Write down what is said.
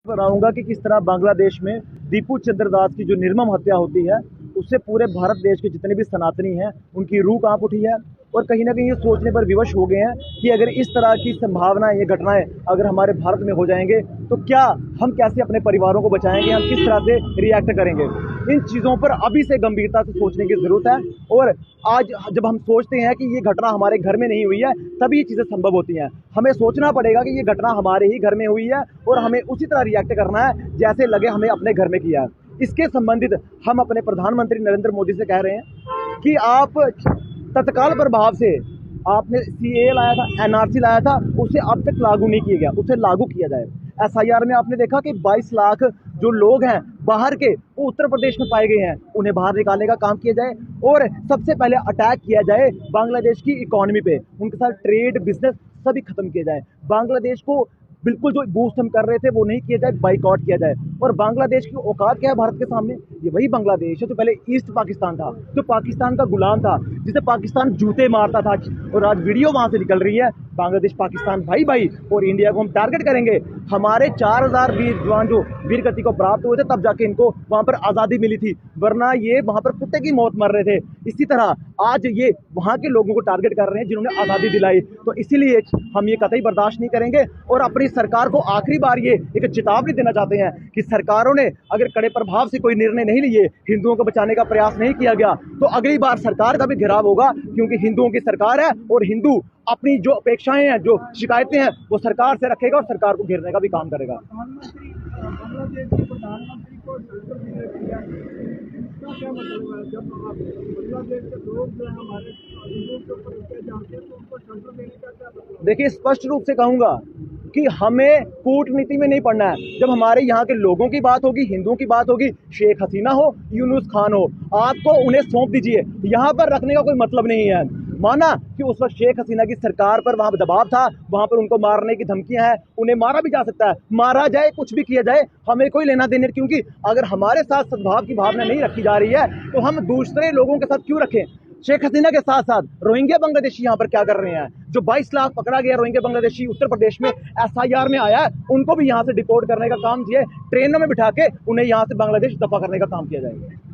बताऊंगा कि किस तरह बांग्लादेश में दीपू चंद्र दास की जो निर्मम हत्या होती है, उससे पूरे भारत देश के जितने भी सनातनी हैं उनकी रूह कांप उठी है और कहीं ना कहीं ये सोचने पर विवश हो गए हैं कि अगर इस तरह की संभावनाएं, ये घटनाएं अगर हमारे भारत में हो जाएंगे तो क्या हम कैसे अपने परिवारों को बचाएंगे, हम किस तरह से रिएक्ट करेंगे। इन चीज़ों पर अभी से गंभीरता से सोचने की ज़रूरत है और आज जब हम सोचते हैं कि ये घटना हमारे घर में नहीं हुई है तभी ये चीज़ें संभव होती हैं। हमें सोचना पड़ेगा कि ये घटना हमारे ही घर में हुई है और हमें उसी तरह रिएक्ट करना है जैसे लगे हमें अपने घर में किया है। इसके संबंधित हम अपने प्रधानमंत्री नरेंद्र मोदी से कह रहे हैं कि आप तत्काल प्रभाव से आपने सीएए लाया था, एनआरसी लाया था, उसे अब तक लागू नहीं किया गया, उसे लागू किया जाए। एसआईआर में आपने देखा कि 22 लाख जो लोग हैं बाहर के, वो उत्तर प्रदेश में पाए गए हैं, उन्हें बाहर निकालने का काम किया जाए और सबसे पहले अटैक किया जाए बांग्लादेश की इकोनॉमी पे, उनके साथ ट्रेड बिजनेस सभी खत्म किया जाए। बांग्लादेश को बिल्कुल जो बूस्ट हम कर रहे थे वो नहीं किया जाए, बाइकआउट किया जाए। और बांग्लादेश की औकात क्या है भारत के सामने? ये वही बांग्लादेश है जो पहले ईस्ट पाकिस्तान था, जो पाकिस्तान का गुलाम था, जिसे पाकिस्तान जूते मारता था और आज वीडियो वहां से निकल रही है बांग्लादेश पाकिस्तान भाई भाई और इंडिया को हम टारगेट करेंगे। हमारे 4000 वीर जवान जो वीर गति को प्राप्त हुए थे तब जाके इनको वहां पर आज़ादी मिली थी, वरना ये वहां पर कुत्ते की मौत मर रहे थे। इसी तरह आज ये वहां के लोगों को टारगेट कर रहे हैं जिन्होंने आज़ादी दिलाई। तो इसीलिए हम ये कतई बर्दाश्त नहीं करेंगे और अपनी सरकार को आखिरी बार ये एक चेतावनी देना चाहते हैं कि सरकारों ने अगर कड़े प्रभाव से कोई निर्णय नहीं लिए, हिंदुओं को बचाने का प्रयास नहीं किया गया, तो अगली बार सरकार का भी घेराव होगा, क्योंकि हिंदुओं की सरकार है और हिंदू अपनी जो अपेक्षाएं हैं, जो शिकायतें हैं, वो सरकार से रखेगा और सरकार को घेरने का भी काम करेगा। बांग्लादेश के प्रधानमंत्री को क्या मतलब है? जब बांग्लादेश के लोग जो है हमारे हिंदुओं के ऊपर अत्याचार करते हैं तो उनको शेल्टर देने का क्या मतलब? देखिए, स्पष्ट रूप से कहूंगा कि हमें कूटनीति में नहीं पड़ना है। जब हमारे यहाँ के लोगों की बात होगी, हिंदुओं की बात होगी, शेख हसीना हो, यूनुस खान हो, आपको उन्हें सौंप दीजिए। यहाँ पर रखने का कोई मतलब नहीं है। माना कि उस वक्त शेख हसीना की सरकार पर वहां दबाव था, वहां पर उनको मारने की धमकियां हैं, उन्हें मारा भी जा सकता है, मारा जाए, कुछ भी किया जाए, हमें कोई लेना देना, क्योंकि अगर हमारे साथ सद्भाव की भावना नहीं रखी जा रही है तो हम दूसरे लोगों के साथ क्यों रखें। शेख हसीना के साथ साथ रोहिंग्या बांग्लादेशी यहाँ पर क्या कर रहे हैं? जो 22 लाख पकड़ा गया रोहिंग्या बांग्लादेशी उत्तर प्रदेश में एसआईआर में आया है, उनको भी यहाँ से डिपोर्ट करने का काम किया, ट्रेनों में बिठा के उन्हें यहाँ से बांग्लादेश दफा करने का काम किया जाएगा।